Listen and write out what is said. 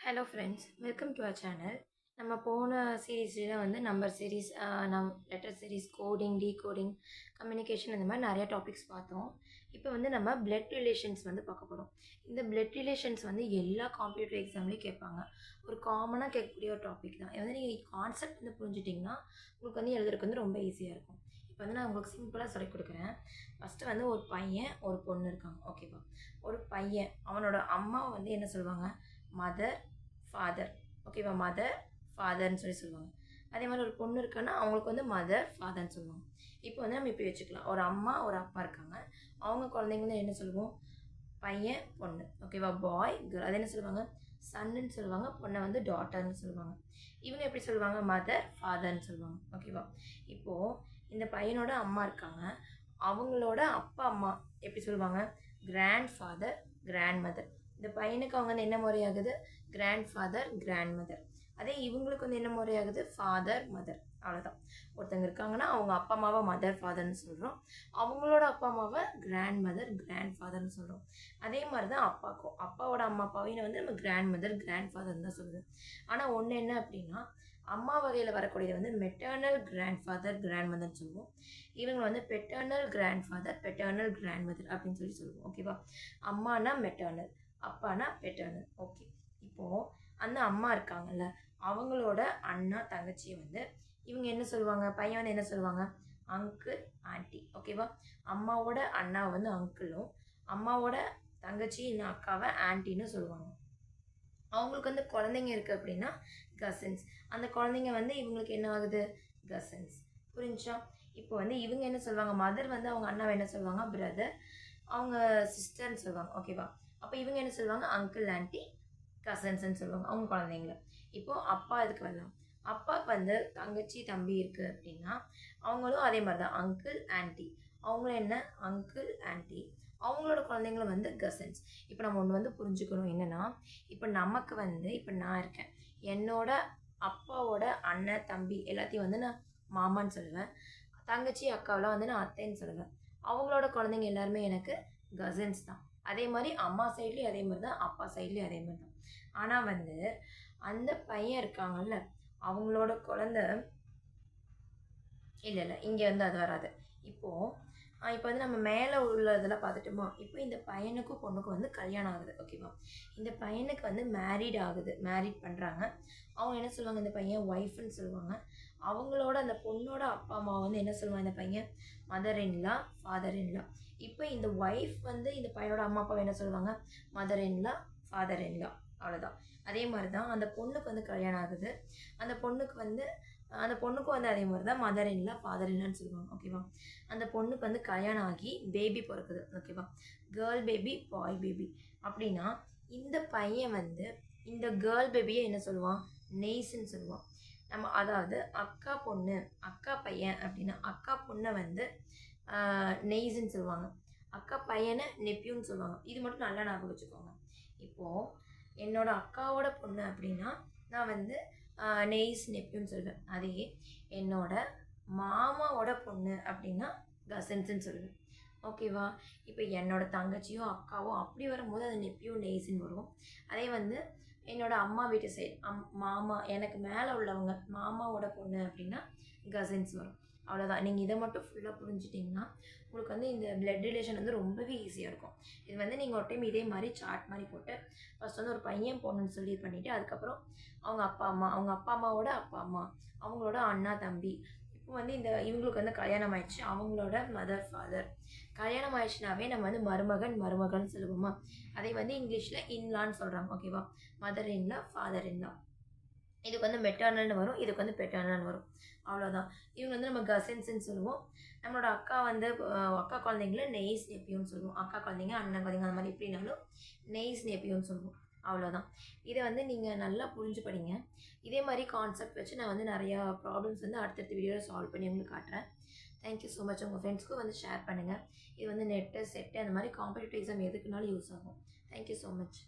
Hello friends, welcome to our channel. நம்ம போன சீரீஸில் வந்து number series, letter series, coding, decoding, communication இந்த மாதிரி நிறைய டாபிக்ஸ் பார்த்தோம். இப்போ வந்து நம்ம பிளட் ரிலேஷன்ஸ் வந்து பார்க்க போகிறோம். இந்த பிளட் ரிலேஷன்ஸ் வந்து எல்லா காம்படிட்டிவ் எக்ஸாம்லேயும் கேட்பாங்க. ஒரு காமனாக கேட்கக்கூடிய ஒரு டாபிக் தான். இது வந்து நீங்கள் கான்செப்ட் வந்து புரிஞ்சுட்டிங்கன்னா உங்களுக்கு வந்து எழுதுறதுக்கு வந்து ரொம்ப ஈஸியாக இருக்கும். இப்போ வந்து நான் உங்களுக்கு சிம்பிளாக சொல்லி கொடுக்குறேன். ஃபஸ்ட்டு வந்து ஒரு பையன் ஒரு பொண்ணு இருக்காங்க, ஓகேவா? ஒரு பையன் அவனோட அம்மாவை வந்து என்ன சொல்லுவாங்க? மதர், ஃபாதர், ஓகேவா? மதர், ஃபாதர்னு சொல்லுவாங்க. அதே மாதிரி ஒரு பொண்ணு இருக்குன்னா அவங்களுக்கு வந்து மதர், ஃபாதர்னு சொல்லுவாங்க. இப்போ வந்து நம்ம இப்படி வச்சுக்கலாம். ஒரு அம்மா ஒரு அப்பா இருக்காங்க. அவங்க குழந்தைங்க வந்து என்ன சொல்லுவோம்? பையன், பொண்ணு, ஓகேவா? பாய், கேர்ள். அது என்ன சொல்லுவாங்க? சன்னுன்னு சொல்லுவாங்க. பொண்ணை வந்து டாட்டர்னு சொல்லுவாங்க. இவங்க எப்படி சொல்லுவாங்க? மதர், ஃபாதர்னு சொல்லுவாங்க, ஓகேவா? இப்போது இந்த பையனோட அம்மா இருக்காங்க. அவங்களோட அப்பா அம்மா எப்படி சொல்லுவாங்க? Grand father, grand mother. இந்த பையனுக்கு அவங்க வந்து என்ன முறையாகுது? Grand father, grand mother. அதே இவங்களுக்கு வந்து என்ன முறையாகுது? Father, mother. அவ்வளோதான். ஒருத்தங்க இருக்காங்கன்னா அவங்க அப்பா அம்மாவை மதர், ஃபாதர்னு சொல்கிறோம். அவங்களோட அப்பா அம்மாவை கிராண்ட் மதர், கிராண்ட் ஃபாதர்னு சொல்கிறோம். அதே மாதிரி தான் அப்பாவுக்கும். அப்பாவோட அம்மா அப்பாவையும் வந்து நம்ம கிராண்ட் மதர், கிராண்ட் ஃபாதர்னு தான் சொல்லுது. ஆனால் ஒன்று என்ன அப்படின்னா, அம்மா வகையில் வரக்கூடியது வந்து மெட்டர்னல் கிராண்ட் ஃபாதர், கிராண்ட் மதர்னு சொல்லுவோம். இவங்க வந்து paternal grand father, paternal grand mother அப்படின்னு சொல்லுவோம், ஓகேவா? அம்மானா மெட்டர்னல், அப்பானா பெட்டர்னல். ஓகே, இப்போது அந்த அம்மா இருக்காங்கல்ல, அவங்களோட அண்ணா தங்கச்சியை வந்து இவங்க என்ன சொல்லுவாங்க? பையன் வந்து என்ன சொல்லுவாங்க? அங்கிள், ஆன்ட்டி, ஓகேவா? அம்மாவோட அண்ணாவை வந்து அங்கிளும், அம்மாவோட தங்கச்சி இந்த அக்காவை ஆன்ட்டின்னு சொல்லுவாங்க. அவங்களுக்கு வந்து குழந்தைங்க இருக்குது அப்படின்னா கசின்ஸ். அந்த குழந்தைங்க வந்து இவங்களுக்கு என்ன ஆகுது? கசின்ஸ். புரிஞ்சா? இப்போ வந்து இவங்க என்ன சொல்லுவாங்க? மதர் வந்து அவங்க அண்ணாவை என்ன சொல்லுவாங்க? பிரதர். அவங்க சிஸ்டர்ன்னு சொல்லுவாங்க, ஓகேவா? அப்போ இவங்க என்ன சொல்லுவாங்க? அங்கிள், ஆன்ட்டி, கசன்ஸ்ன்னு சொல்லுவாங்க அவங்க குழந்தைங்கள. இப்போது அப்பா இதுக்கு வரலாம். அப்பாவுக்கு வந்து தங்கச்சி தம்பி இருக்குது அப்படின்னா அவங்களும் அதே மாதிரி தான், அங்கிள், ஆன்ட்டி. அவங்களும் என்ன? Uncle, anti. அவங்களோட குழந்தைங்களும் வந்து கசன்ஸ். இப்போ நம்ம ஒன்று வந்து புரிஞ்சுக்கணும் என்னென்னா, இப்போ நமக்கு வந்து இப்போ நான் இருக்கேன், என்னோட அப்பாவோட அண்ணன் தம்பி எல்லாத்தையும் வந்து நான் மாமான்னு சொல்லுவேன். தங்கச்சி அக்காவெலாம் வந்து நான் அத்தைன்னு சொல்லுவேன். அவங்களோட குழந்தைங்க எல்லாருமே எனக்கு கசின்ஸ் தான். அதே மாதிரி அம்மா சைட்லேயும் அதே மாதிரி தான், அப்பா சைட்லேயும் அதே மாதிரி தான். ஆனால் வந்து அந்த பையன் இருக்காங்கல்ல, அவங்களோட குழந்தை இல்லை இங்கே வந்து அது வராது. இப்போ வந்து நம்ம மேலே உள்ள இதெல்லாம் பார்த்துட்டோமா? இப்போ இந்த பையனுக்கும் பொண்ணுக்கும் வந்து கல்யாணம் ஆகுது, ஓகேவா? இந்த பையனுக்கு வந்து மேரீட் ஆகுது, மேரீட் பண்ணுறாங்க. அவங்க என்ன சொல்லுவாங்க? இந்த பையன் ஒய்ஃப்னு சொல்லுவாங்க. அவங்களோட அந்த பொண்ணோட அப்பா அம்மா வந்து என்ன சொல்லுவாங்க? இந்த பையன் மதர் இன்லா, ஃபாதர் இன்லா. இப்போ இந்த ஒய்ஃப் வந்து இந்த பையனோட அம்மா அப்பாவை என்ன சொல்லுவாங்க? Mother in law, father in-law. அவ்வளோதான். அதே மாதிரி தான் அந்த பொண்ணுக்கு வந்து கல்யாணம் ஆகுது. அந்த பொண்ணுக்கும் வந்து அதே மாதிரி தான் மதர் இன்லா, ஃபாதர் இன்லான்னு சொல்லுவாங்க, ஓகேவா? அந்த பொண்ணுக்கு வந்து கல்யாணம் ஆகி பேபி பிறக்குது, ஓகேவா? Girl baby, boy baby. அப்படின்னா இந்த பையன் வந்து இந்த கேர்ள் பேபியை என்ன சொல்லுவான்? நெய்ஸ்ன்னு சொல்லுவான். நம்ம அதாவது அக்கா பொண்ணு, அக்கா பையன் அப்படின்னா அக்கா பொண்ணை வந்து நெய்ஸ்ன்னு சொல்லுவாங்க. அக்கா பையனை நெப்யூன்னு சொல்லுவாங்க. இது மட்டும் நல்லா ஞாபகம் வச்சுக்கோங்க. இப்போது என்னோட அக்காவோட பொண்ணு அப்படின்னா நான் வந்து நெய்ஸ், நெப்யூன்னு சொல்லுவேன். அதே என்னோட மாமாவோட பொண்ணு அப்படின்னா கசின்ஸ்ன்னு சொல்லுவேன், ஓகேவா? இப்போ என்னோட தங்கச்சியோ அக்காவோ அப்படி வரும்போது அது நெப்யூ, நெய்ஸ்ன்னு வரும். அதே வந்து என்னோட அம்மா வீட்டு சைடு மாமா, எனக்கு மேலே உள்ளவங்க மாமாவோட பொண்ணு அப்படின்னா கசின்ஸ் வரும். அவ்வளோதான். நீங்கள் இதை மட்டும் ஃபுல்லாக புரிஞ்சிட்டிங்கன்னா உங்களுக்கு வந்து இந்த பிளட் ரிலேஷன் வந்து ரொம்பவே ஈஸியாக இருக்கும். இது வந்து நீங்கள் ஒரு டைம் இதே மாதிரி சார்ட் மாதிரி போட்டு ஃபஸ்ட் வந்து ஒரு பையன் பொண்ணுன்னு சொல்லி பண்ணிவிட்டு அதுக்கப்புறம் அவங்க அப்பா அம்மா, அவங்க அப்பா அம்மாவோட அப்பா அம்மா, அவங்களோட அண்ணா தம்பி. இப்போ வந்து இவங்களுக்கு வந்து கல்யாணம் ஆயிடுச்சு, அவங்களோட மதர், ஃபாதர். கல்யாணம் ஆயிடுச்சுனாவே நம்ம வந்து மருமகன், மருமகள்னு சொல்லுவோமா? அதை வந்து இங்கிலீஷில் இன்லான்னு சொல்கிறாங்க, ஓகேவா? Mother in law, father in-law. இதுக்கு வந்து மெட்டர்னல்னு வரும், இதுக்கு வந்து பெட்டர்னல்னு வரும். அவ்வளோதான். இவங்க வந்து நம்ம கசின்ஸ்ன்னு சொல்லுவோம். நம்மளோட அக்கா வந்து அக்கா குழந்தைங்கள நெய்ஸ், நெப்பியூன்னு சொல்லுவோம். அக்கா குழந்தைங்க, அண்ணன் குழந்தைங்க அந்த மாதிரி எப்படின்னாலும் நெய்ஸ், நெப்பியூன்னு சொல்லுவோம். அவ்வளோதான். இதை வந்து நீங்கள் நல்லா புரிஞ்சு படிங்க. இதே மாதிரி கான்செப்ட் வச்சு நான் வந்து நிறையா ப்ராப்ளம்ஸ் வந்து அடுத்தடுத்த வீடியோவில் சால்வ் பண்ணி உங்களுக்கு காட்டுறேன். Thank you so much. உங்கள் ஃப்ரெண்ட்ஸ்க்கும் வந்து ஷேர் பண்ணுங்கள். இது வந்து நெட்டு, செட்டு அந்த மாதிரி காம்படிட்டிவ் எக்ஸாம் எதுக்குனாலும் யூஸ் ஆகும். Thank you so much.